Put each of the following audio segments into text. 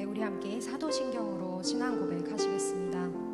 우리 함께 사도신경으로 신앙 고백하시겠습니다.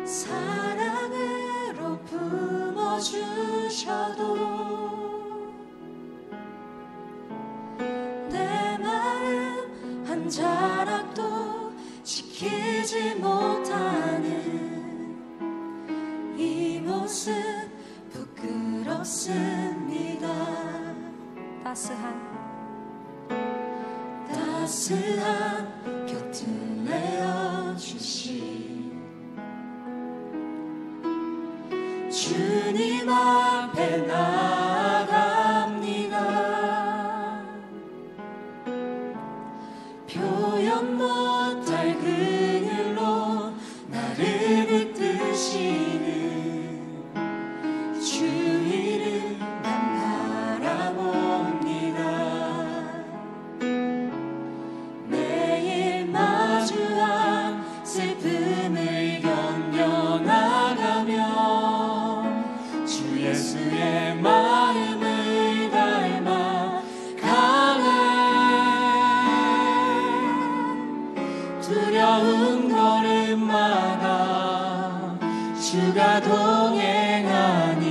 사랑으로 품어주셔도 내 마음 한 자락도 지키지 못하는 이 모습 부끄럽습니다. 따스한 곁을 내어주신 주님 앞에 나아갑니다. 표현 못할 그늘로 나를 붙드시는 주위를 난 바라봅니다. 매일 마주한 슬픔을 견뎌나가며 예수의 마음을 닮아 가네. 두려운 걸음마다 주가 동행하니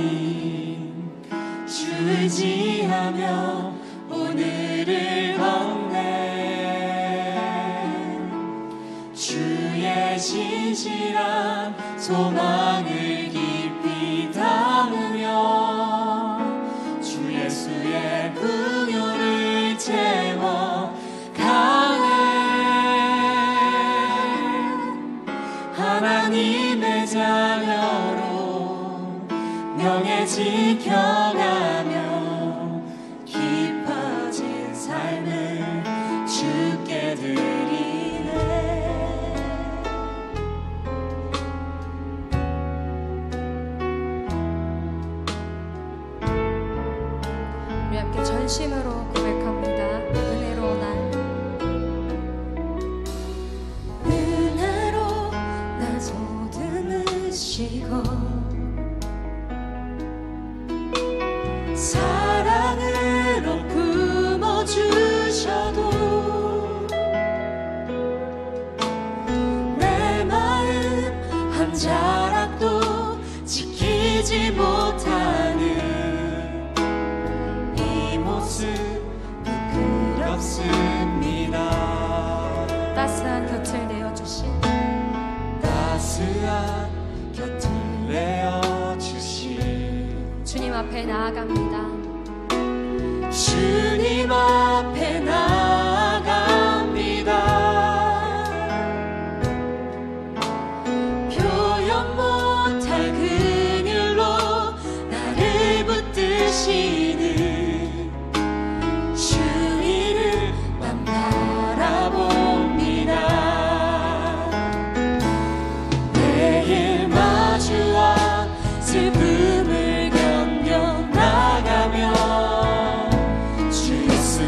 주 의지하며 오늘을 걷네. 주의 진실한 소망을 깊이 담으며 주 예수의 풍요를 채워 가네. 하나님의 자녀로 명예 지켜가며 깊어진 삶을 주께 드리네. 우리 함께 전심으로 고백합니다. 은혜로 날 보듬으시고 사랑으로 품어주셔도 내 마음 한 자락도 지키지 못하는 이 모습 부끄럽습니다. 따스한 곁을 내어주신 곁을 내어주신 주님 앞에 나아갑니다. 주님 앞에 나아갑니다. 표현 못할 그늘로 나를 붙드시는 주위를 난 바라봅니다. 슬픔을 견뎌나가며 주 예수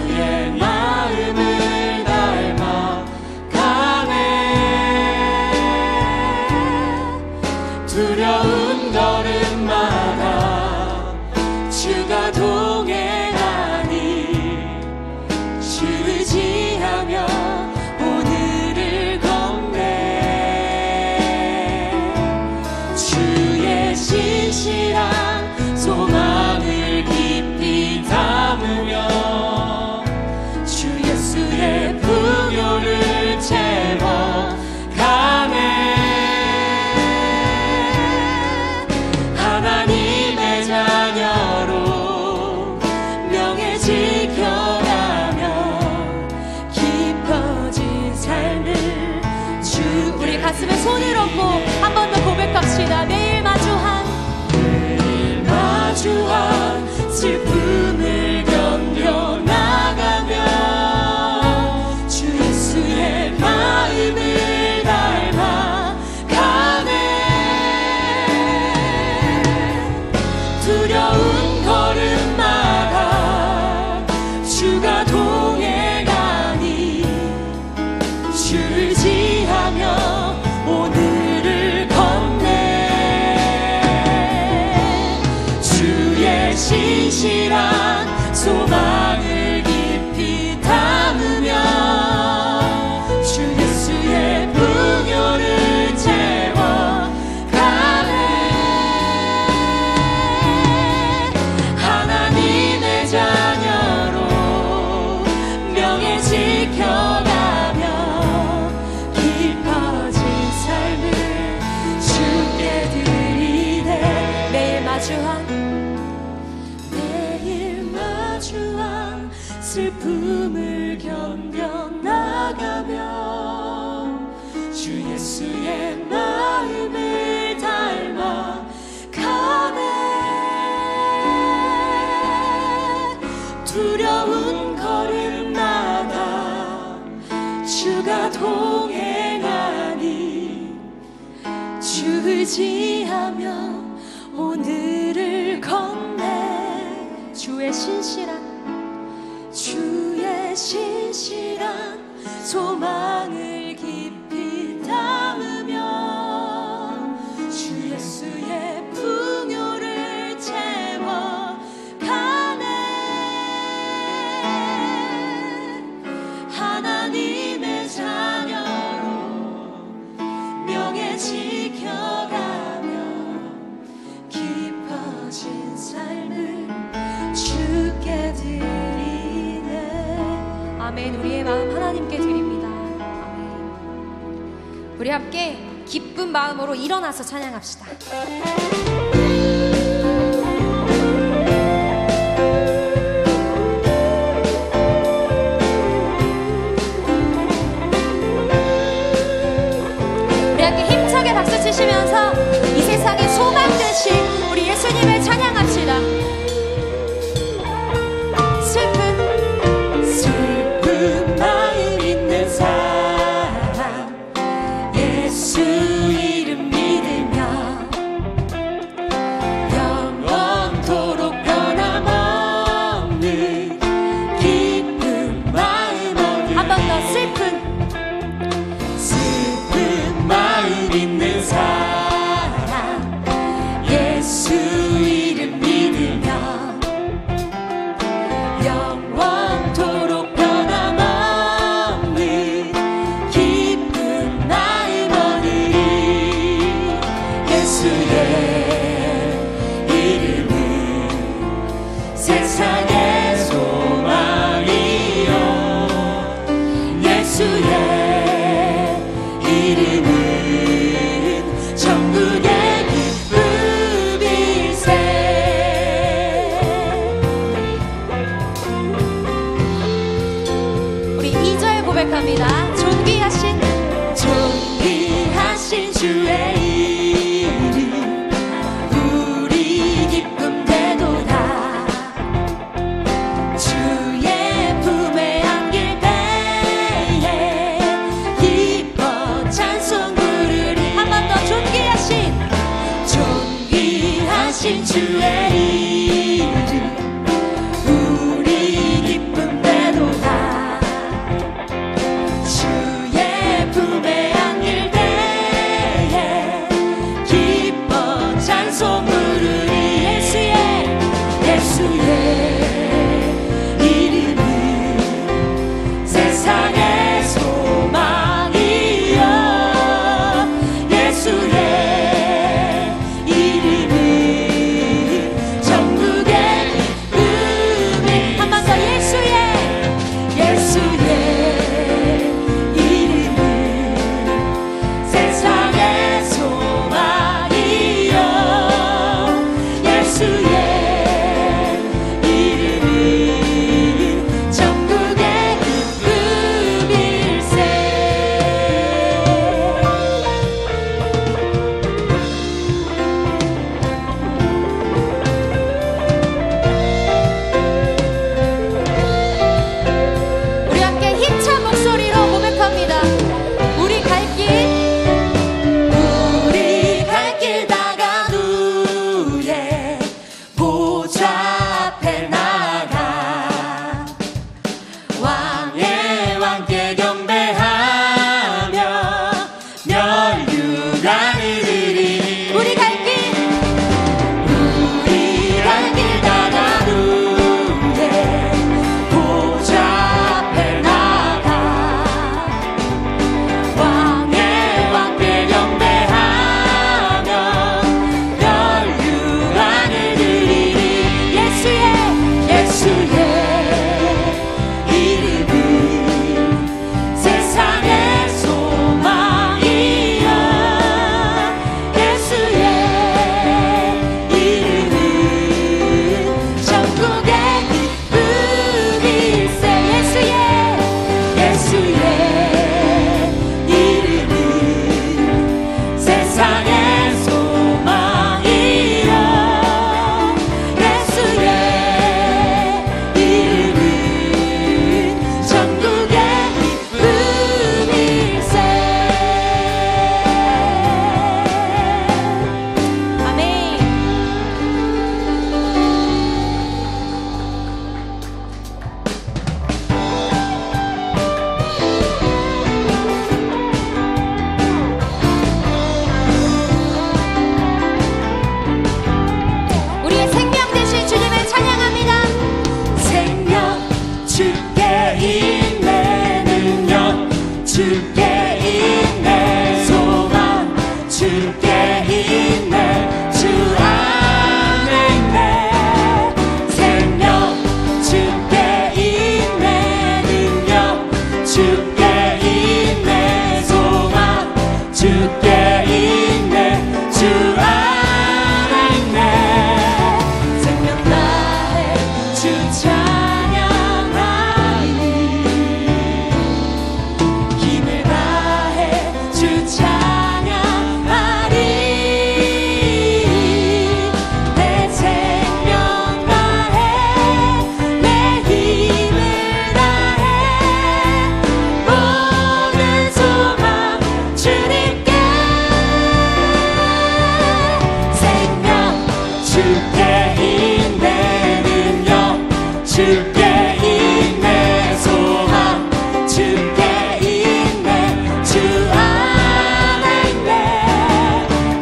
죽음을 견뎌나가며 주 예수의 마음을 닮아 가네. 두려운 걸음마다 주가 동행하니 주 의지하며 오늘을 건네. 주의 신실한 소망을 깊이 담으며 주 예수의 풍요를 채워 가네. 하나님의 자녀로 명예 지켜가며 깊어진 삶을 주께 드리네. 아멘. 우리의 마음 하나님께 드립니다. 아멘. 우리 함께 기쁜 마음으로 일어나서 찬양합시다. 우리 함께 힘차게 박수 치시면서 이 세상의 소망 되신 우리 예수님을 찬양합시다. 슬픈 마음 있는 사람 예수 이름 믿으며 영원토록 변함없는 기쁜 마음 얻으리. 한 번 더. 슬픈 마음 있는 사람 예수 이름 믿으며 영원토록 변함없는 기쁜 마음 얻으리. 예수의 이름은 세상의 소망이요 예수의 이름은 천국의 기쁨일세. 우리 2절 고백합니다. 존귀하신 주의 이름 우리 기쁨 되도다. 주의 품에 안길 때에 기뻐 찬송 부르리. 한 번 더. 존귀하신 주의 이름 우리 기쁨 되도다. 주의 품에 안길 때에 기뻐 찬송 부르리. 예수의 이름은 세상의 소망이요 예수의 이름은 있네 능력 주께 있네 소망 주께 있네 주 안에 있네 생명 주께 있네 능력 주께 있네 소망 주께 있네 주 안에 있네 생명 다해 주 찬양하리 힘을 다해 주 찬양하리 내 생명 다해 내 힘을 다해 모든 소망 주님께 생명 주께 있네 능력 주께 있네 소망 주께 있네 주 안에 있네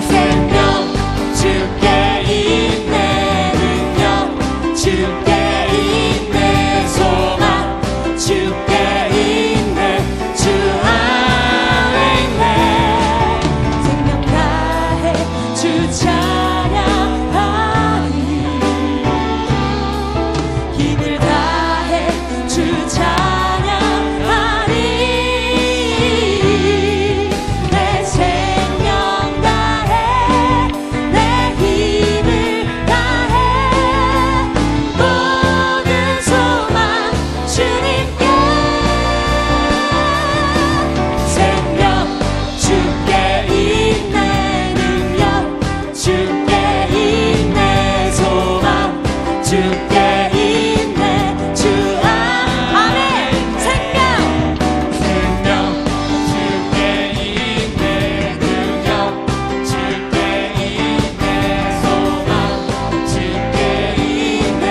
생명 주께 있네 능력 주께 있네 소망 주께 있네 주 안에 있네 생명 다해 주 찬양하리 힘을 다해 주 찬양하리 내 생명 다해 내 힘을 다해 모든 소망 주님께 생명 주께 있네 능력 주께 있네 소망 주께 있네 주 아멘 생명 주께 있네 능력 주께 있네 소망 주께 있네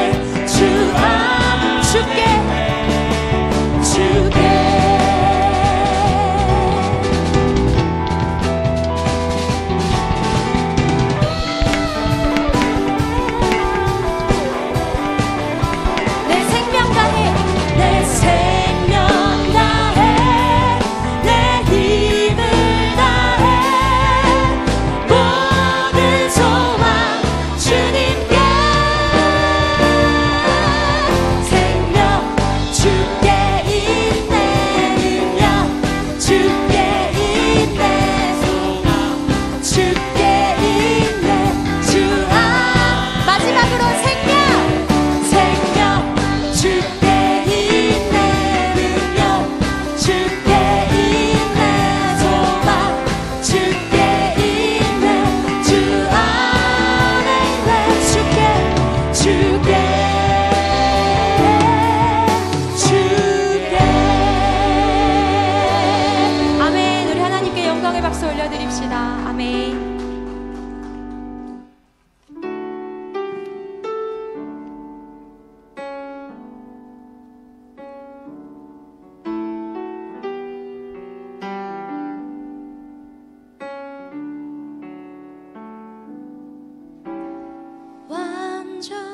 주 주께 내 생명 다해 내 생명 다해 내 힘을 다해 모든 소망 주님께 생명 주께 있네 능력 주께 있네 소망 주께 있네 주 마지막으로 생명 주께 있네 능력 주께 있네 소망 주께 있네 주 안에 있네 주께 아멘 우리 하나님께 영광의 박수 올려드립시다 아멘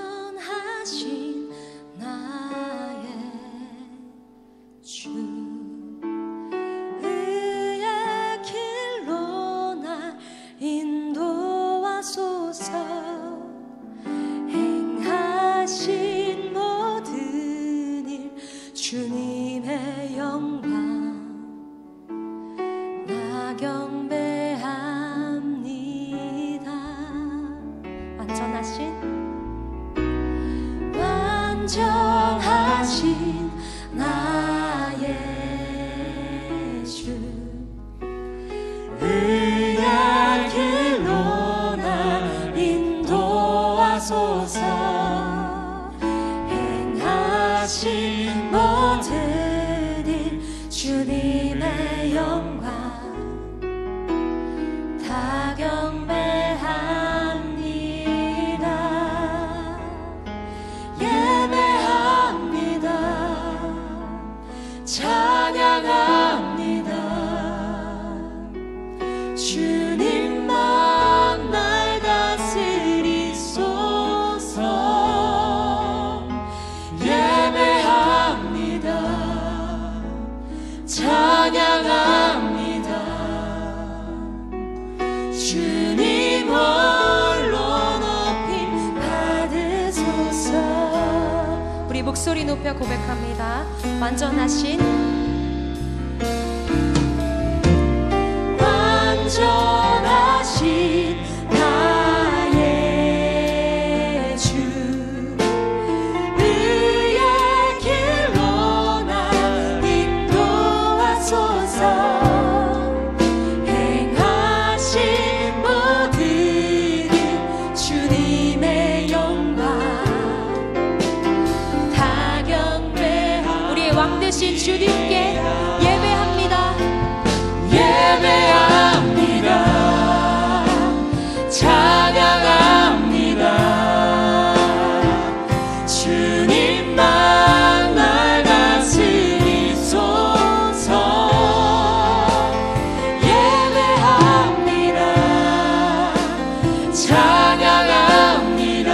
완전하신 나의 주 의의 길로 날 인도하소서 행하신 모든 일 주님의 영광 나 경배합니다 완전하신 나의 주 의의 길로 날 인도하소서 행하신 모든 일 주님의 영광 다 경배합니다 예배합니다 찬양합니다 주님만 날 다스리소서 예배합니다 찬양합니다. 주님 홀로 높임 받으소서. 우리 목소리 높여 고백합니다. 완전하신 나의 주, 의의 길로 나 인도하소서. 행하신 모든 주님의 영광 다 경배하옵소서. 우리의 왕 되신 주님께 예배합니다. 찬양합니다. 주님만 날 다스리소서. 예배합니다. 찬양합니다.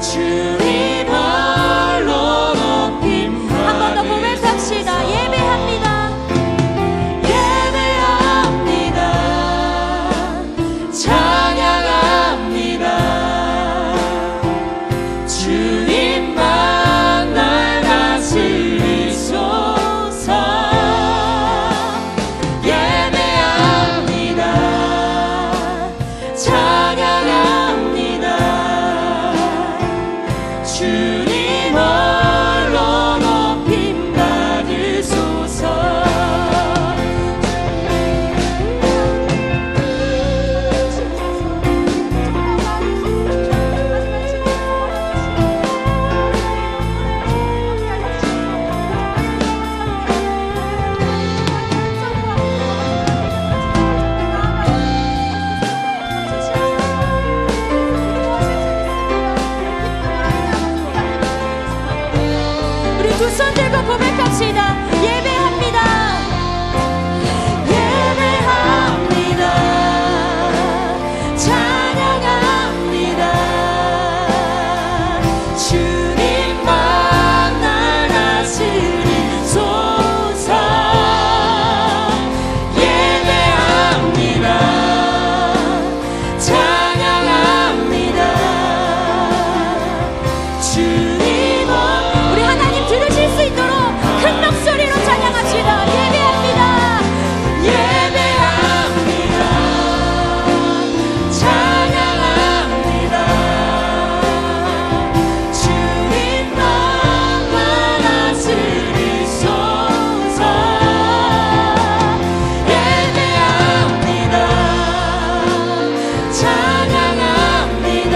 주님 홀로 높임 한 번 더 고백합시다. 예배합니다. 찬양합니다. 주님만 날 다스리소서. 예배합니다. 찬양합니다. 주님 홀로 높임 받으소서. 우리 두 손 들고 고백합시다. 예배합니다. 예배합니다. 찬양합니다. 주님만 날 다스리소서. 예배합니다. 찬양합니다. 주님 우리 하나님 들으실 수 있도록 큰 목소리로 찬양합시다. 예배합니다. 예배합니다. 찬양합니다. 주님만 날 다스리소서. 예배합니다. 찬양합니다.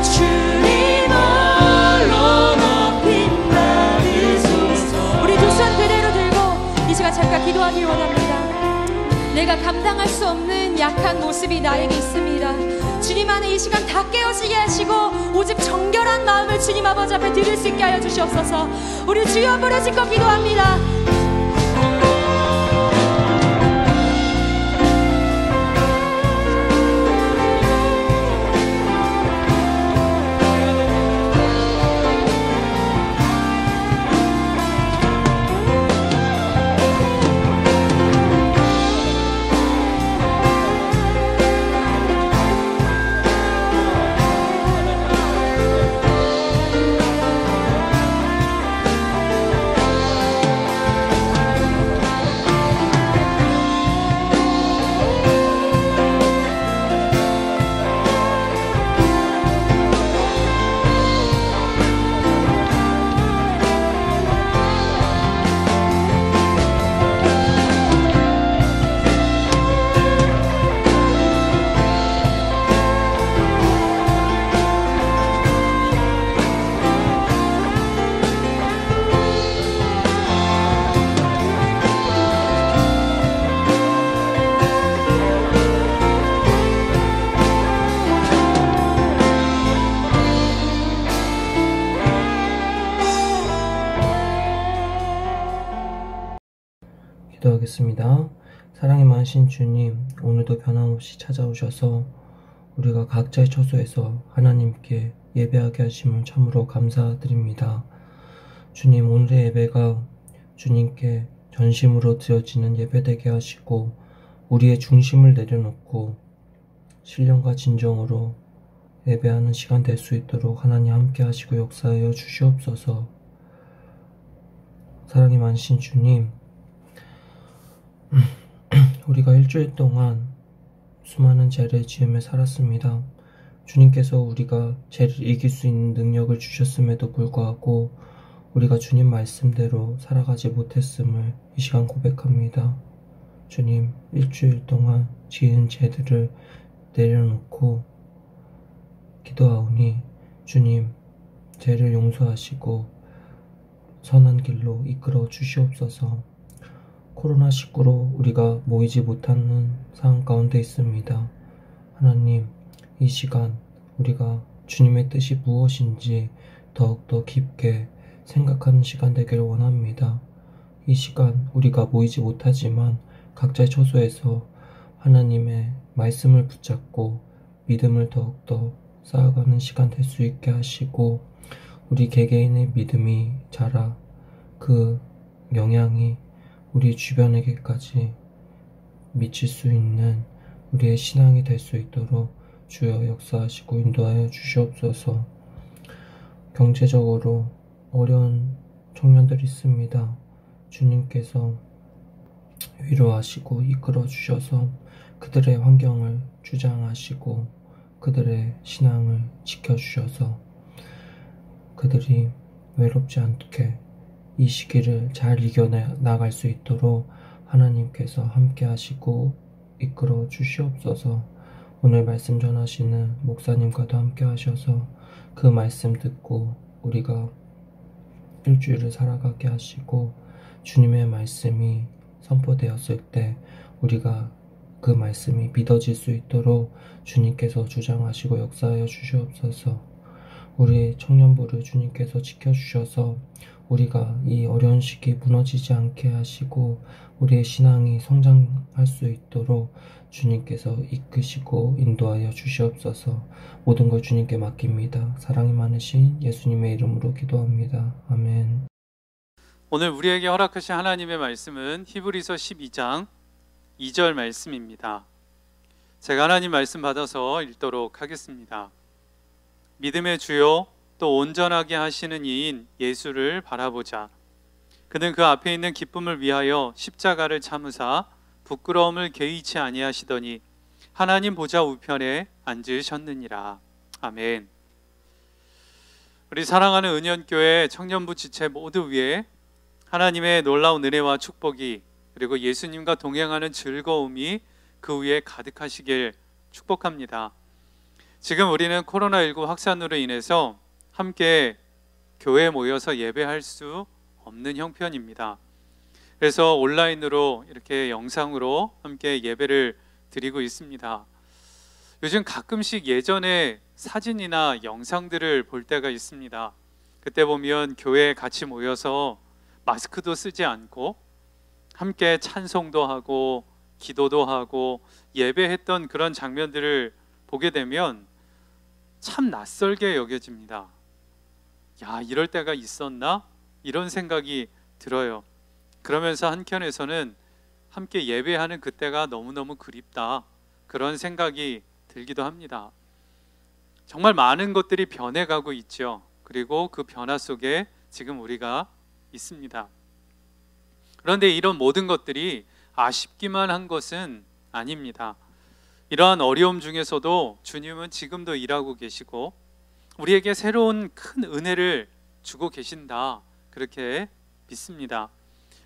주님 홀로 높임 받으소서. 우리 두 손 그대로 들고 이 시간 잠깐 기도하길 원합니다. 내가 감당할 수 없는 약한 모습이 나에게 있습니다. 주님 안에 이 시간 다 깨어지게 하시고 오직 정결한 마음을 주님 아버지 앞에 드릴 수 있게 하여 주시옵소서. 우리 주여 부르짖고 기도합니다. 기도하겠습니다. 사랑이 많으신 주님, 오늘도 변함없이 찾아오셔서 우리가 각자의 처소에서 하나님께 예배하게 하심을 참으로 감사드립니다. 주님, 오늘의 예배가 주님께 전심으로 드려지는 예배되게 하시고 우리의 중심을 내려놓고 신령과 진정으로 예배하는 시간 될 수 있도록 하나님 함께 하시고 역사하여 주시옵소서. 사랑이 많으신 주님, 우리가 일주일 동안 수많은 죄를 지으며 살았습니다. 주님께서 우리가 죄를 이길 수 있는 능력을 주셨음에도 불구하고 우리가 주님 말씀대로 살아가지 못했음을 이 시간 고백합니다. 주님, 일주일 동안 지은 죄들을 내려놓고 기도하오니 주님, 죄를 용서하시고 선한 길로 이끌어 주시옵소서. 코로나19로 우리가 모이지 못하는 상황 가운데 있습니다. 하나님, 이 시간 우리가 주님의 뜻이 무엇인지 더욱더 깊게 생각하는 시간 되기를 원합니다. 이 시간 우리가 모이지 못하지만 각자의 처소에서 하나님의 말씀을 붙잡고 믿음을 더욱더 쌓아가는 시간 될 수 있게 하시고 우리 개개인의 믿음이 자라 그 영향이 우리 주변에게까지 미칠 수 있는 우리의 신앙이 될 수 있도록 주여 역사하시고 인도하여 주시옵소서. 경제적으로 어려운 청년들이 있습니다. 주님께서 위로하시고 이끌어 주셔서 그들의 환경을 주장하시고 그들의 신앙을 지켜주셔서 그들이 외롭지 않게 이 시기를 잘 이겨나갈 수 있도록 하나님께서 함께 하시고 이끌어 주시옵소서. 오늘 말씀 전하시는 목사님과도 함께 하셔서 그 말씀 듣고 우리가 일주일을 살아가게 하시고 주님의 말씀이 선포되었을 때 우리가 그 말씀이 믿어질 수 있도록 주님께서 주장하시고 역사하여 주시옵소서. 우리 청년부를 주님께서 지켜주셔서 우리가 이 어려운 시기 무너지지 않게 하시고 우리의 신앙이 성장할 수 있도록 주님께서 이끄시고 인도하여 주시옵소서. 모든 걸 주님께 맡깁니다. 사랑이 많으신 예수님의 이름으로 기도합니다. 아멘. 오늘 우리에게 허락하신 하나님의 말씀은 히브리서 12장 2절 말씀입니다. 제가 하나님 말씀 받아서 읽도록 하겠습니다. 믿음의 주요 또 온전하게 하시는 이인 예수를 바라보자. 그는 그 앞에 있는 기쁨을 위하여 십자가를 참으사 부끄러움을 개의치 아니하시더니 하나님 보좌 우편에 앉으셨느니라. 아멘. 우리 사랑하는 은연교회 청년부 지체 모두 위에 하나님의 놀라운 은혜와 축복이 그리고 예수님과 동행하는 즐거움이 그 위에 가득하시길 축복합니다. 지금 우리는 코로나19 확산으로 인해서 함께 교회에 모여서 예배할 수 없는 형편입니다. 그래서 온라인으로 이렇게 영상으로 함께 예배를 드리고 있습니다. 요즘 가끔씩 예전에 사진이나 영상들을 볼 때가 있습니다. 그때 보면 교회에 같이 모여서 마스크도 쓰지 않고 함께 찬송도 하고 기도도 하고 예배했던 그런 장면들을 보게 되면 참 낯설게 여겨집니다. 야, 이럴 때가 있었나? 이런 생각이 들어요. 그러면서 한켠에서는 함께 예배하는 그때가 너무너무 그립다, 그런 생각이 들기도 합니다. 정말 많은 것들이 변해가고 있죠. 그리고 그 변화 속에 지금 우리가 있습니다. 그런데 이런 모든 것들이 아쉽기만 한 것은 아닙니다. 이러한 어려움 중에서도 주님은 지금도 일하고 계시고 우리에게 새로운 큰 은혜를 주고 계신다, 그렇게 믿습니다.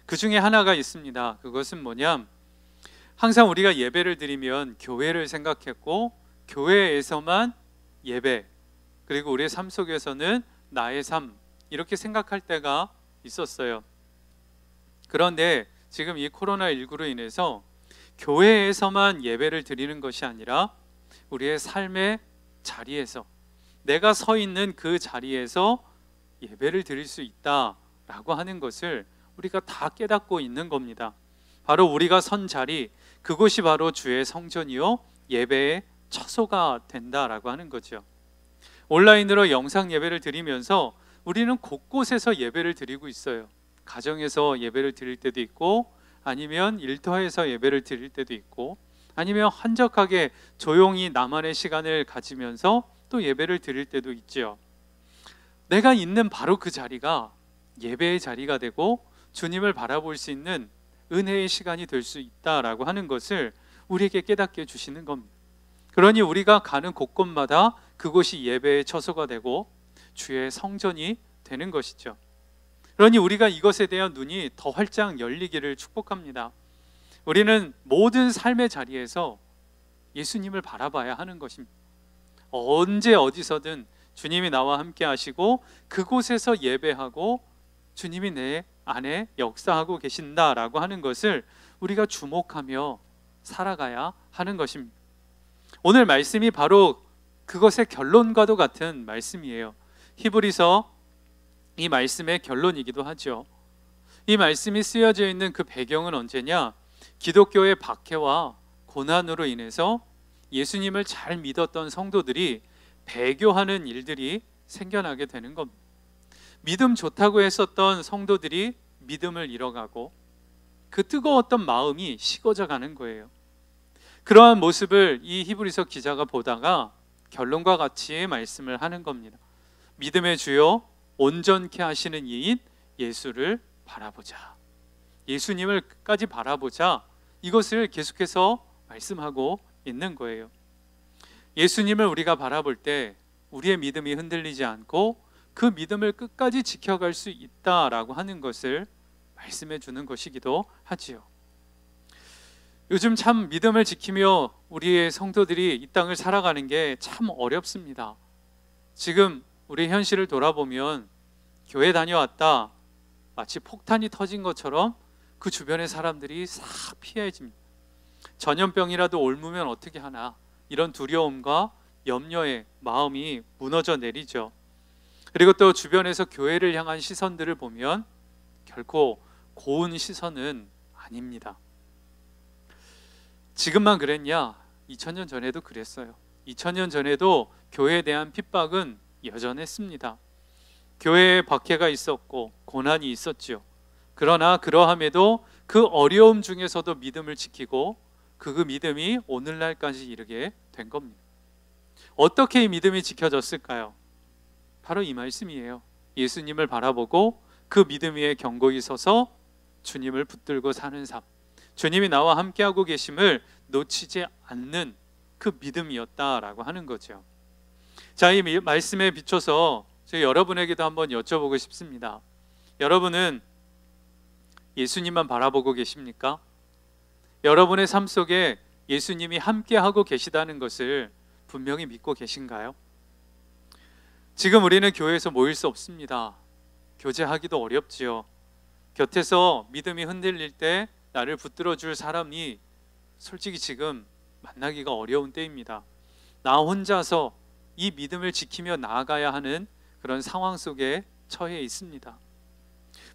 그 중에 하나가 있습니다. 그것은 뭐냐? 항상 우리가 예배를 드리면 교회를 생각했고 교회에서만 예배, 그리고 우리의 삶 속에서는 나의 삶, 이렇게 생각할 때가 있었어요. 그런데 지금 이 코로나19로 인해서 교회에서만 예배를 드리는 것이 아니라 우리의 삶의 자리에서, 내가 서 있는 그 자리에서 예배를 드릴 수 있다라고 하는 것을 우리가 다 깨닫고 있는 겁니다. 바로 우리가 선 자리, 그곳이 바로 주의 성전이요 예배의 처소가 된다라고 하는 거죠. 온라인으로 영상 예배를 드리면서 우리는 곳곳에서 예배를 드리고 있어요. 가정에서 예배를 드릴 때도 있고, 아니면 일터에서 예배를 드릴 때도 있고, 아니면 한적하게 조용히 나만의 시간을 가지면서 또 예배를 드릴 때도 있죠. 내가 있는 바로 그 자리가 예배의 자리가 되고 주님을 바라볼 수 있는 은혜의 시간이 될 수 있다라고 하는 것을 우리에게 깨닫게 해주시는 겁니다. 그러니 우리가 가는 곳곳마다 그곳이 예배의 처소가 되고 주의 성전이 되는 것이죠. 그러니 우리가 이것에 대한 눈이 더 활짝 열리기를 축복합니다. 우리는 모든 삶의 자리에서 예수님을 바라봐야 하는 것입니다. 언제 어디서든 주님이 나와 함께 하시고 그곳에서 예배하고 주님이 내 안에 역사하고 계신다라고 하는 것을 우리가 주목하며 살아가야 하는 것입니다. 오늘 말씀이 바로 그것의 결론과도 같은 말씀이에요. 히브리서 이 말씀의 결론이기도 하죠. 이 말씀이 쓰여져 있는 그 배경은 언제냐? 기독교의 박해와 고난으로 인해서 예수님을 잘 믿었던 성도들이 배교하는 일들이 생겨나게 되는 겁니다. 믿음 좋다고 했었던 성도들이 믿음을 잃어가고 그 뜨거웠던 마음이 식어져 가는 거예요. 그러한 모습을 이 히브리서 기자가 보다가 결론과 같이 말씀을 하는 겁니다. 믿음의 주요 온전케 하시는 이인 예수를 바라보자. 예수님을 끝까지 바라보자. 이것을 계속해서 말씀하고 있는 거예요. 예수님을 우리가 바라볼 때 우리의 믿음이 흔들리지 않고 그 믿음을 끝까지 지켜갈 수 있다라고 하는 것을 말씀해 주는 것이기도 하지요. 요즘 참 믿음을 지키며 우리의 성도들이 이 땅을 살아가는 게 참 어렵습니다. 지금 우리 현실을 돌아보면 교회 다녀왔다 마치 폭탄이 터진 것처럼 그 주변의 사람들이 싹 피해집니다. 전염병이라도 옮으면 어떻게 하나, 이런 두려움과 염려의 마음이 무너져 내리죠. 그리고 또 주변에서 교회를 향한 시선들을 보면 결코 고운 시선은 아닙니다. 지금만 그랬냐? 2000년 전에도 그랬어요. 2000년 전에도 교회에 대한 핍박은 여전했습니다. 교회에 박해가 있었고 고난이 있었죠. 그러나 그러함에도 그 어려움 중에서도 믿음을 지키고 그 믿음이 오늘날까지 이르게 된 겁니다. 어떻게 이 믿음이 지켜졌을까요? 바로 이 말씀이에요. 예수님을 바라보고 그 믿음 위에 견고히 서서 주님을 붙들고 사는 삶, 주님이 나와 함께하고 계심을 놓치지 않는 그 믿음이었다라고 하는 거죠. 자, 이 말씀에 비춰서 제가 여러분에게도 한번 여쭤보고 싶습니다. 여러분은 예수님만 바라보고 계십니까? 여러분의 삶 속에 예수님이 함께하고 계시다는 것을 분명히 믿고 계신가요? 지금 우리는 교회에서 모일 수 없습니다. 교제하기도 어렵지요. 곁에서 믿음이 흔들릴 때 나를 붙들어 줄 사람이 솔직히 지금 만나기가 어려운 때입니다. 나 혼자서 이 믿음을 지키며 나아가야 하는 그런 상황 속에 처해 있습니다.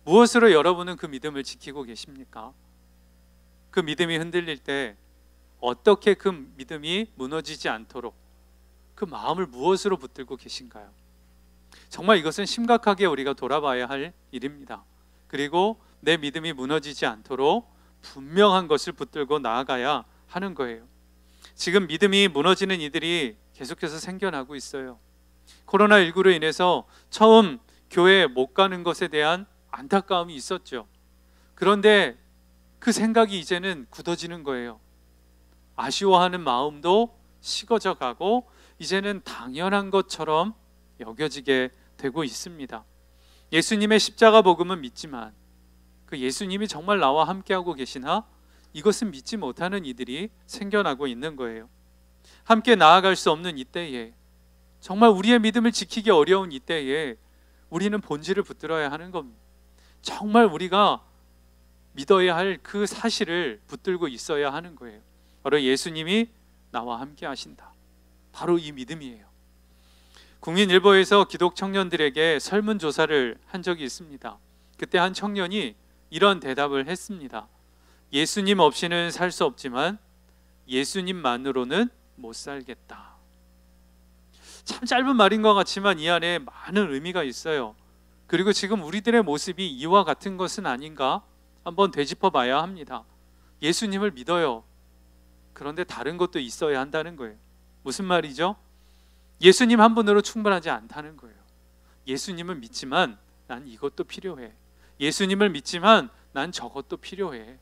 무엇으로 여러분은 그 믿음을 지키고 계십니까? 그 믿음이 흔들릴 때 어떻게 그 믿음이 무너지지 않도록 그 마음을 무엇으로 붙들고 계신가요? 정말 이것은 심각하게 우리가 돌아봐야 할 일입니다. 그리고 내 믿음이 무너지지 않도록 분명한 것을 붙들고 나아가야 하는 거예요. 지금 믿음이 무너지는 이들이 계속해서 생겨나고 있어요. 코로나19로 인해서 처음 교회에 못 가는 것에 대한 안타까움이 있었죠. 그런데 그 생각이 이제는 굳어지는 거예요. 아쉬워하는 마음도 식어져 가고 이제는 당연한 것처럼 여겨지게 되고 있습니다. 예수님의 십자가 복음은 믿지만 그 예수님이 정말 나와 함께하고 계시나? 이것은 믿지 못하는 이들이 생겨나고 있는 거예요. 함께 나아갈 수 없는 이때에, 정말 우리의 믿음을 지키기 어려운 이때에 우리는 본질을 붙들어야 하는 겁니다. 정말 우리가 믿어야 할 그 사실을 붙들고 있어야 하는 거예요. 바로 예수님이 나와 함께 하신다. 바로 이 믿음이에요. 국민일보에서 기독 청년들에게 설문조사를 한 적이 있습니다. 그때 한 청년이 이런 대답을 했습니다. 예수님 없이는 살 수 없지만 예수님만으로는 못 살겠다. 참 짧은 말인 것 같지만 이 안에 많은 의미가 있어요. 그리고 지금 우리들의 모습이 이와 같은 것은 아닌가 한번 되짚어 봐야 합니다. 예수님을 믿어요. 그런데 다른 것도 있어야 한다는 거예요. 무슨 말이죠? 예수님 한 분으로 충분하지 않다는 거예요. 예수님을 믿지만 난 이것도 필요해. 예수님을 믿지만 난 저것도 필요해.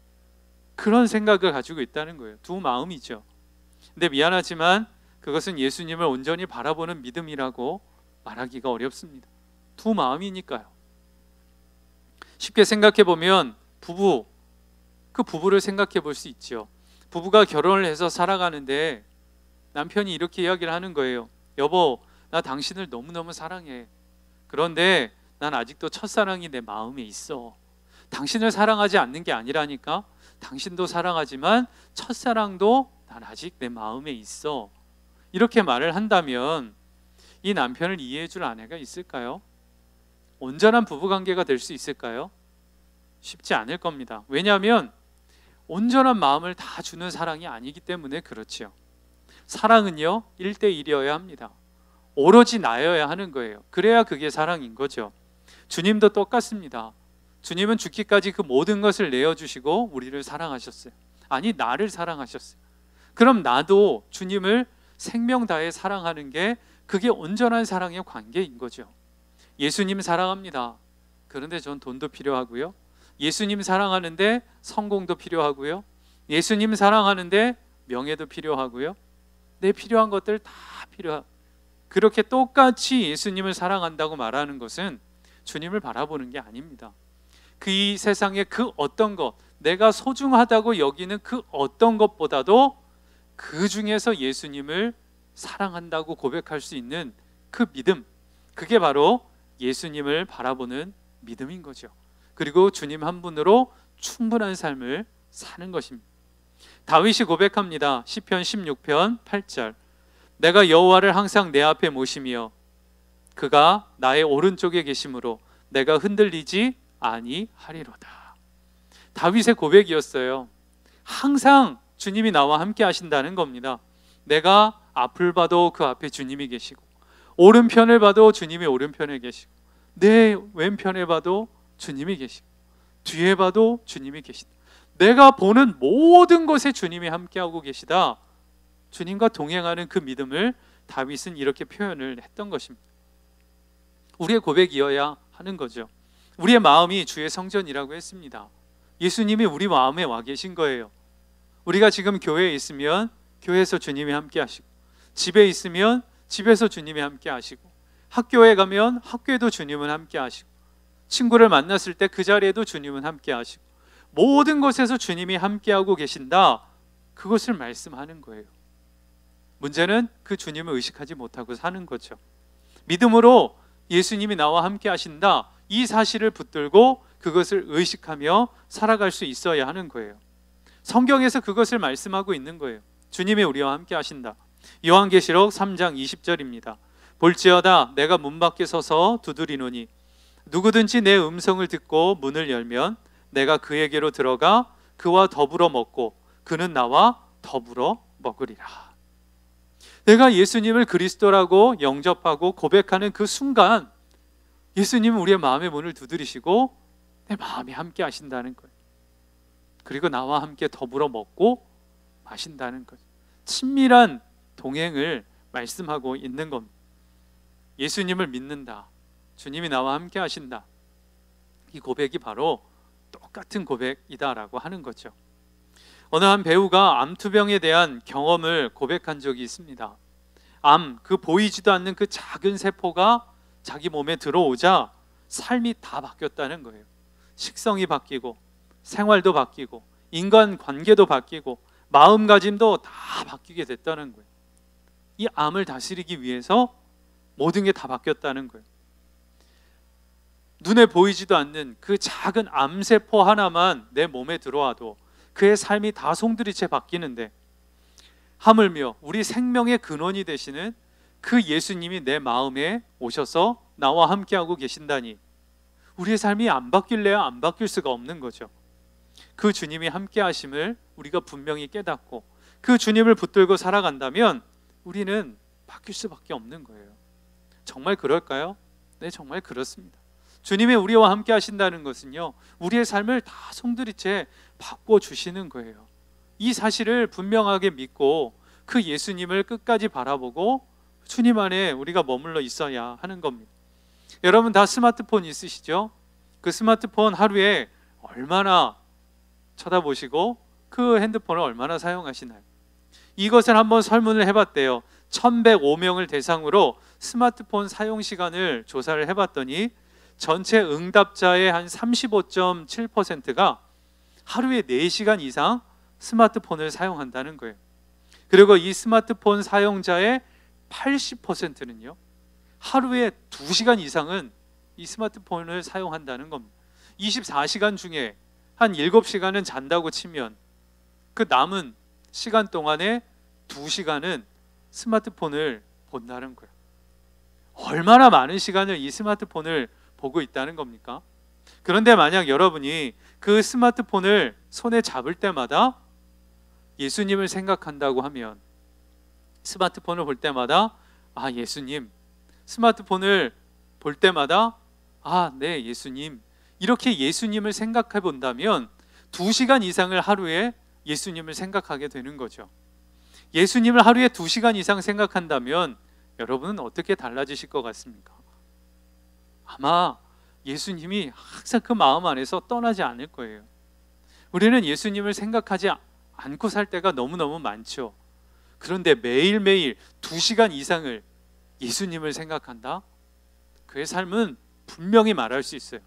그런 생각을 가지고 있다는 거예요. 두 마음이죠. 근데 미안하지만 그것은 예수님을 온전히 바라보는 믿음이라고 말하기가 어렵습니다. 두 마음이니까요. 쉽게 생각해 보면 부부, 그 부부를 생각해 볼 수 있죠. 부부가 결혼을 해서 살아가는데 남편이 이렇게 이야기를 하는 거예요. 여보, 나 당신을 너무너무 사랑해. 그런데 난 아직도 첫사랑이 내 마음에 있어. 당신을 사랑하지 않는 게 아니라니까. 당신도 사랑하지만 첫사랑도 난 아직 내 마음에 있어. 이렇게 말을 한다면 이 남편을 이해해 줄 아내가 있을까요? 온전한 부부관계가 될 수 있을까요? 쉽지 않을 겁니다. 왜냐하면 온전한 마음을 다 주는 사랑이 아니기 때문에 그렇지요. 사랑은요 1대1이어야 합니다. 오로지 나여야 하는 거예요. 그래야 그게 사랑인 거죠. 주님도 똑같습니다. 주님은 죽기까지 그 모든 것을 내어주시고 우리를 사랑하셨어요. 아니, 나를 사랑하셨어요. 그럼 나도 주님을 생명 다해 사랑하는 게 그게 온전한 사랑의 관계인 거죠. 예수님 사랑합니다. 그런데 전 돈도 필요하고요. 예수님 사랑하는데 성공도 필요하고요. 예수님 사랑하는데 명예도 필요하고요. 내 필요한 것들 다 필요하고, 그렇게 똑같이 예수님을 사랑한다고 말하는 것은 주님을 바라보는 게 아닙니다. 그 이 세상의 그 어떤 것, 내가 소중하다고 여기는 그 어떤 것보다도 그 중에서 예수님을 사랑한다고 고백할 수 있는 그 믿음, 그게 바로 예수님을 바라보는 믿음인 거죠. 그리고 주님 한 분으로 충분한 삶을 사는 것입니다. 다윗이 고백합니다. 시편 16편 8절. 내가 여호와를 항상 내 앞에 모시며 그가 나의 오른쪽에 계심으로 내가 흔들리지 아니하리로다. 다윗의 고백이었어요. 항상 주님이 나와 함께 하신다는 겁니다. 내가 앞을 봐도 그 앞에 주님이 계시고, 오른편을 봐도 주님이 오른편에 계시고, 내 왼편에 봐도 주님이 계시고, 뒤에 봐도 주님이 계시다. 내가 보는 모든 것에 주님이 함께하고 계시다. 주님과 동행하는 그 믿음을 다윗은 이렇게 표현을 했던 것입니다. 우리의 고백이어야 하는 거죠. 우리의 마음이 주의 성전이라고 했습니다. 예수님이 우리 마음에 와 계신 거예요. 우리가 지금 교회에 있으면 교회에서 주님이 함께 하시고, 집에 있으면 집에서 주님이 함께 하시고, 학교에 가면 학교에도 주님은 함께 하시고, 친구를 만났을 때 그 자리에도 주님은 함께 하시고, 모든 곳에서 주님이 함께하고 계신다. 그것을 말씀하는 거예요. 문제는 그 주님을 의식하지 못하고 사는 거죠. 믿음으로 예수님이 나와 함께 하신다, 이 사실을 붙들고 그것을 의식하며 살아갈 수 있어야 하는 거예요. 성경에서 그것을 말씀하고 있는 거예요. 주님이 우리와 함께 하신다. 요한계시록 3장 20절입니다. 볼지어다 내가 문 밖에 서서 두드리노니 누구든지 내 음성을 듣고 문을 열면 내가 그에게로 들어가 그와 더불어 먹고 그는 나와 더불어 먹으리라. 내가 예수님을 그리스도라고 영접하고 고백하는 그 순간 예수님은 우리의 마음의 문을 두드리시고 내 마음에 함께 하신다는 거예요. 그리고 나와 함께 더불어 먹고 마신다는 거예요. 친밀한 동행을 말씀하고 있는 겁니다. 예수님을 믿는다, 주님이 나와 함께 하신다, 이 고백이 바로 똑같은 고백이다라고 하는 거죠. 어느 한 배우가 암투병에 대한 경험을 고백한 적이 있습니다. 그 보이지도 않는 그 작은 세포가 자기 몸에 들어오자 삶이 다 바뀌었다는 거예요. 식성이 바뀌고, 생활도 바뀌고, 인간관계도 바뀌고, 마음가짐도 다 바뀌게 됐다는 거예요. 이 암을 다스리기 위해서 모든 게 다 바뀌었다는 거예요. 눈에 보이지도 않는 그 작은 암세포 하나만 내 몸에 들어와도 그의 삶이 다 송두리째 바뀌는데, 하물며 우리 생명의 근원이 되시는 그 예수님이 내 마음에 오셔서 나와 함께하고 계신다니 우리의 삶이 안 바뀔래야 안 바뀔 수가 없는 거죠. 그 주님이 함께 하심을 우리가 분명히 깨닫고 그 주님을 붙들고 살아간다면 우리는 바뀔 수밖에 없는 거예요. 정말 그럴까요? 네, 정말 그렇습니다. 주님이 우리와 함께 하신다는 것은요, 우리의 삶을 다 송두리째 바꿔주시는 거예요. 이 사실을 분명하게 믿고 그 예수님을 끝까지 바라보고 주님 안에 우리가 머물러 있어야 하는 겁니다. 여러분 다 스마트폰 있으시죠? 그 스마트폰 하루에 얼마나 쳐다보시고 그 핸드폰을 얼마나 사용하시나요? 이것을 한번 설문을 해봤대요. 1105명을 대상으로 스마트폰 사용 시간을 조사를 해봤더니 전체 응답자의 한 35.7%가 하루에 4시간 이상 스마트폰을 사용한다는 거예요. 그리고 이 스마트폰 사용자의 80%는요, 하루에 2시간 이상은 이 스마트폰을 사용한다는 겁니다. 24시간 중에 한 7시간은 잔다고 치면 그 남은 시간 동안에 2시간은 스마트폰을 본다는 거예요. 얼마나 많은 시간을 이 스마트폰을 보고 있다는 겁니까? 그런데 만약 여러분이 그 스마트폰을 손에 잡을 때마다 예수님을 생각한다고 하면, 스마트폰을 볼 때마다 아 예수님, 스마트폰을 볼 때마다 아 네 예수님, 이렇게 예수님을 생각해 본다면 2시간 이상을 하루에 예수님을 생각하게 되는 거죠. 예수님을 하루에 2시간 이상 생각한다면 여러분은 어떻게 달라지실 것 같습니까? 아마 예수님이 항상 그 마음 안에서 떠나지 않을 거예요. 우리는 예수님을 생각하지 않고 살 때가 너무너무 많죠. 그런데 매일매일 2시간 이상을 예수님을 생각한다? 그의 삶은 분명히 말할 수 있어요.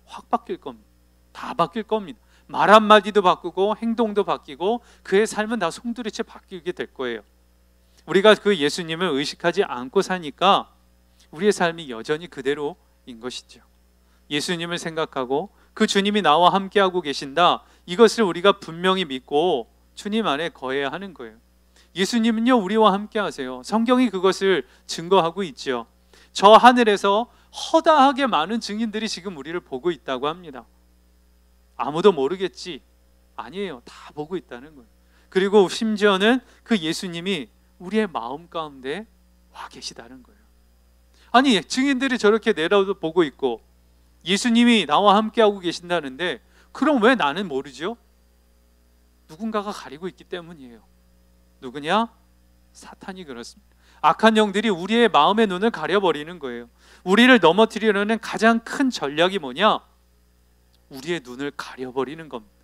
확 바뀔 겁니다. 다 바뀔 겁니다. 말 한마디도 바꾸고 행동도 바뀌고 그의 삶은 다 송두리째 바뀌게 될 거예요. 우리가 그 예수님을 의식하지 않고 사니까 우리의 삶이 여전히 그대로인 것이죠. 예수님을 생각하고 그 주님이 나와 함께하고 계신다, 이것을 우리가 분명히 믿고 주님 안에 거해야 하는 거예요. 예수님은요 우리와 함께 하세요. 성경이 그것을 증거하고 있죠. 저 하늘에서 허다하게 많은 증인들이 지금 우리를 보고 있다고 합니다. 아무도 모르겠지? 아니에요. 다 보고 있다는 거예요. 그리고 심지어는 그 예수님이 우리의 마음 가운데 와 계시다는 거예요. 아니 증인들이 저렇게 내려보고 있고 예수님이 나와 함께하고 계신다는데 그럼 왜 나는 모르죠? 누군가가 가리고 있기 때문이에요. 누구냐? 사탄이 그렇습니다. 악한 영들이 우리의 마음의 눈을 가려버리는 거예요. 우리를 넘어뜨리려는 가장 큰 전략이 뭐냐? 우리의 눈을 가려버리는 겁니다.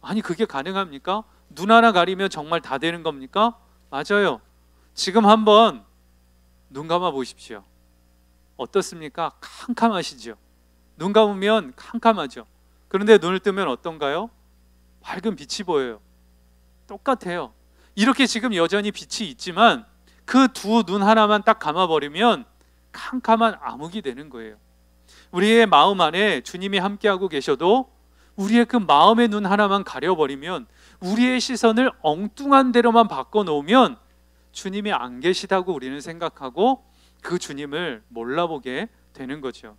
아니 그게 가능합니까? 눈 하나 가리면 정말 다 되는 겁니까? 맞아요. 지금 한번 눈 감아 보십시오. 어떻습니까? 캄캄하시죠? 눈 감으면 캄캄하죠. 그런데 눈을 뜨면 어떤가요? 밝은 빛이 보여요. 똑같아요. 이렇게 지금 여전히 빛이 있지만 그 두 눈 하나만 딱 감아버리면 캄캄한 암흑이 되는 거예요. 우리의 마음 안에 주님이 함께하고 계셔도 우리의 그 마음의 눈 하나만 가려버리면, 우리의 시선을 엉뚱한 데로만 바꿔놓으면 주님이 안 계시다고 우리는 생각하고 그 주님을 몰라보게 되는 거죠.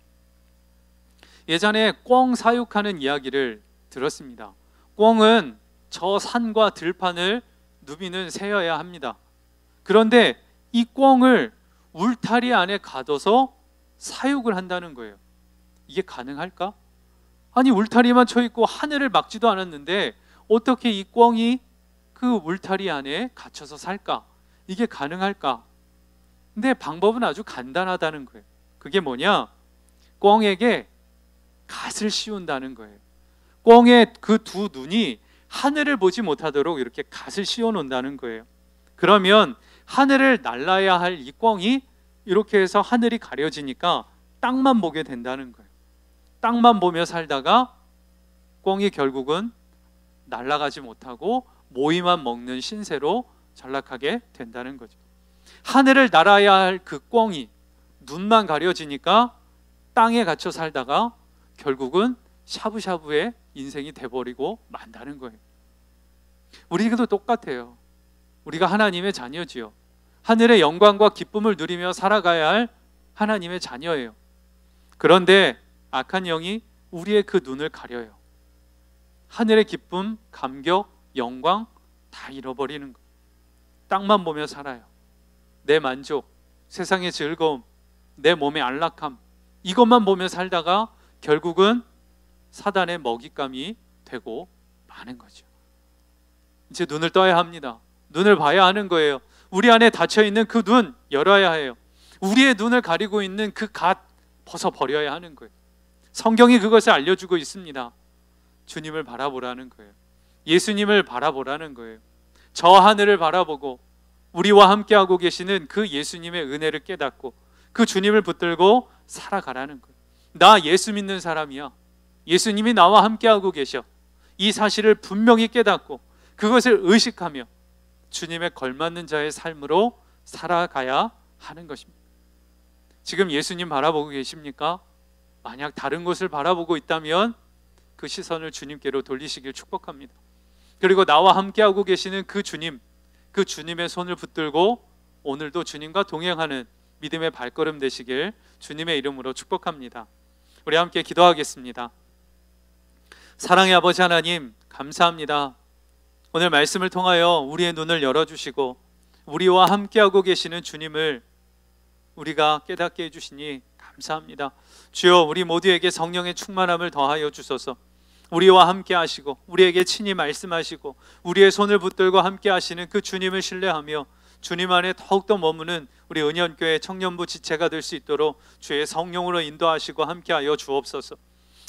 예전에 꿩 사육하는 이야기를 들었습니다. 꿩은 저 산과 들판을 누비는 새여야 합니다. 그런데 이 꿩을 울타리 안에 가둬서 사육을 한다는 거예요. 이게 가능할까? 아니 울타리만 쳐 있고 하늘을 막지도 않았는데 어떻게 이 꿩이 그 울타리 안에 갇혀서 살까? 이게 가능할까? 근데 방법은 아주 간단하다는 거예요. 그게 뭐냐? 꿩에게 갓을 씌운다는 거예요. 꿩의 그 두 눈이 하늘을 보지 못하도록 이렇게 갓을 씌워 놓는다는 거예요. 그러면 하늘을 날아야 할 이 꿩이 이렇게 해서 하늘이 가려지니까 땅만 보게 된다는 거예요. 땅만 보며 살다가 꿩이 결국은 날아가지 못하고 모이만 먹는 신세로 전락하게 된다는 거죠. 하늘을 날아야 할 그 꿩이 눈만 가려지니까 땅에 갇혀 살다가 결국은 샤브샤브의 인생이 돼버리고 만다는 거예요. 우리도 똑같아요. 우리가 하나님의 자녀지요. 하늘의 영광과 기쁨을 누리며 살아가야 할 하나님의 자녀예요. 그런데 악한 영이 우리의 그 눈을 가려요. 하늘의 기쁨, 감격, 영광 다 잃어버리는 거예요. 땅만 보며 살아요. 내 만족, 세상의 즐거움, 내 몸의 안락함, 이것만 보며 살다가 결국은 사단의 먹잇감이 되고 마는 거죠. 이제 눈을 떠야 합니다. 눈을 봐야 하는 거예요. 우리 안에 닫혀있는 그 눈 열어야 해요. 우리의 눈을 가리고 있는 그 갓 벗어버려야 하는 거예요. 성경이 그것을 알려주고 있습니다. 주님을 바라보라는 거예요. 예수님을 바라보라는 거예요. 저 하늘을 바라보고 우리와 함께하고 계시는 그 예수님의 은혜를 깨닫고 그 주님을 붙들고 살아가라는 거예요. 나 예수 믿는 사람이야. 예수님이 나와 함께하고 계셔. 이 사실을 분명히 깨닫고 그것을 의식하며 주님에 걸맞는 자의 삶으로 살아가야 하는 것입니다. 지금 예수님 바라보고 계십니까? 만약 다른 곳을 바라보고 있다면 그 시선을 주님께로 돌리시길 축복합니다. 그리고 나와 함께하고 계시는 그 주님, 그 주님의 손을 붙들고 오늘도 주님과 동행하는 믿음의 발걸음 되시길 주님의 이름으로 축복합니다. 우리 함께 기도하겠습니다. 사랑의 아버지 하나님, 감사합니다. 오늘 말씀을 통하여 우리의 눈을 열어주시고 우리와 함께하고 계시는 주님을 우리가 깨닫게 해주시니 감사합니다. 주여, 우리 모두에게 성령의 충만함을 더하여 주소서. 우리와 함께 하시고 우리에게 친히 말씀하시고 우리의 손을 붙들고 함께 하시는 그 주님을 신뢰하며 주님 안에 더욱더 머무는 우리 은현교회 청년부 지체가 될 수 있도록 주의 성령으로 인도하시고 함께하여 주옵소서.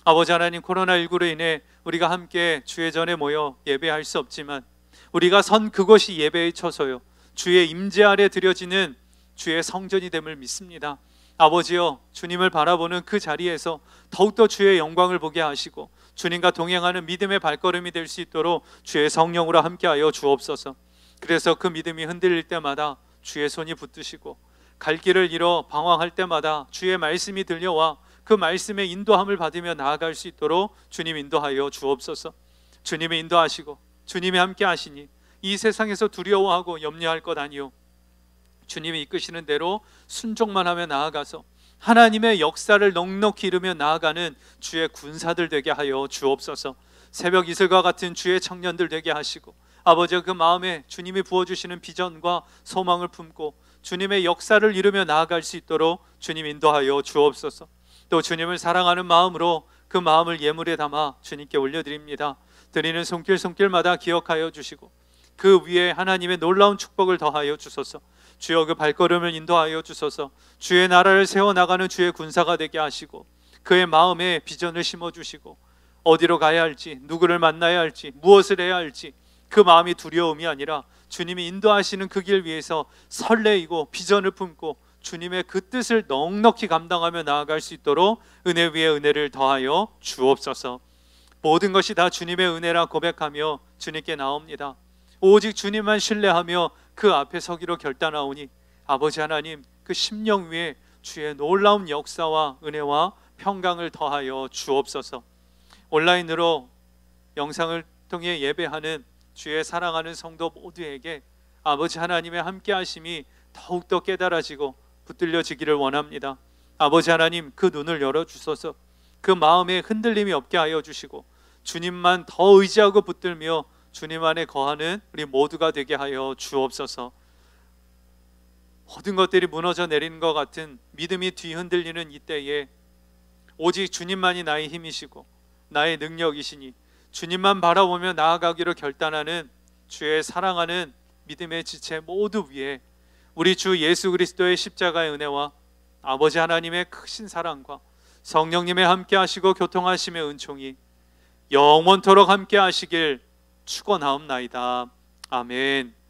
아버지 하나님, 코로나19로 인해 우리가 함께 주의 전에 모여 예배할 수 없지만 우리가 선 그것이 예배의 처소요 주의 임재 아래 드려지는 주의 성전이 됨을 믿습니다. 아버지여, 주님을 바라보는 그 자리에서 더욱더 주의 영광을 보게 하시고 주님과 동행하는 믿음의 발걸음이 될 수 있도록 주의 성령으로 함께하여 주옵소서. 그래서 그 믿음이 흔들릴 때마다 주의 손이 붙드시고 갈 길을 잃어 방황할 때마다 주의 말씀이 들려와 그 말씀의 인도함을 받으며 나아갈 수 있도록 주님 인도하여 주옵소서. 주님이 인도하시고 주님이 함께 하시니 이 세상에서 두려워하고 염려할 것 아니요 주님이 이끄시는 대로 순종만 하며 나아가서 하나님의 역사를 넉넉히 이루며 나아가는 주의 군사들 되게 하여 주옵소서. 새벽 이슬과 같은 주의 청년들 되게 하시고 아버지, 그 마음에 주님이 부어주시는 비전과 소망을 품고 주님의 역사를 이루며 나아갈 수 있도록 주님 인도하여 주옵소서. 또 주님을 사랑하는 마음으로 그 마음을 예물에 담아 주님께 올려드립니다. 드리는 손길마다 기억하여 주시고 그 위에 하나님의 놀라운 축복을 더하여 주소서. 주여, 그 발걸음을 인도하여 주소서. 주의 나라를 세워나가는 주의 군사가 되게 하시고 그의 마음에 비전을 심어주시고 어디로 가야 할지, 누구를 만나야 할지, 무엇을 해야 할지 그 마음이 두려움이 아니라 주님이 인도하시는 그 길 위에서 설레이고 비전을 품고 주님의 그 뜻을 넉넉히 감당하며 나아갈 수 있도록 은혜 위에 은혜를 더하여 주옵소서. 모든 것이 다 주님의 은혜라 고백하며 주님께 나옵니다. 오직 주님만 신뢰하며 그 앞에 서기로 결단하오니 아버지 하나님, 그 심령 위에 주의 놀라운 역사와 은혜와 평강을 더하여 주옵소서. 온라인으로 영상을 통해 예배하는 주의 사랑하는 성도 모두에게 아버지 하나님의 함께 하심이 더욱더 깨달아지고 붙들려지기를 원합니다. 아버지 하나님, 그 눈을 열어주소서. 그 마음에 흔들림이 없게 하여 주시고 주님만 더 의지하고 붙들며 주님 안에 거하는 우리 모두가 되게 하여 주옵소서. 모든 것들이 무너져 내리는 것 같은 믿음이 뒤흔들리는 이때에 오직 주님만이 나의 힘이시고 나의 능력이시니 주님만 바라보며 나아가기로 결단하는 주의 사랑하는 믿음의 지체 모두 위에 우리 주 예수 그리스도의 십자가의 은혜와 아버지 하나님의 크신 사랑과 성령님의 함께 하시고 교통하심의 은총이 영원토록 함께 하시길 축원하옵나이다. 아멘.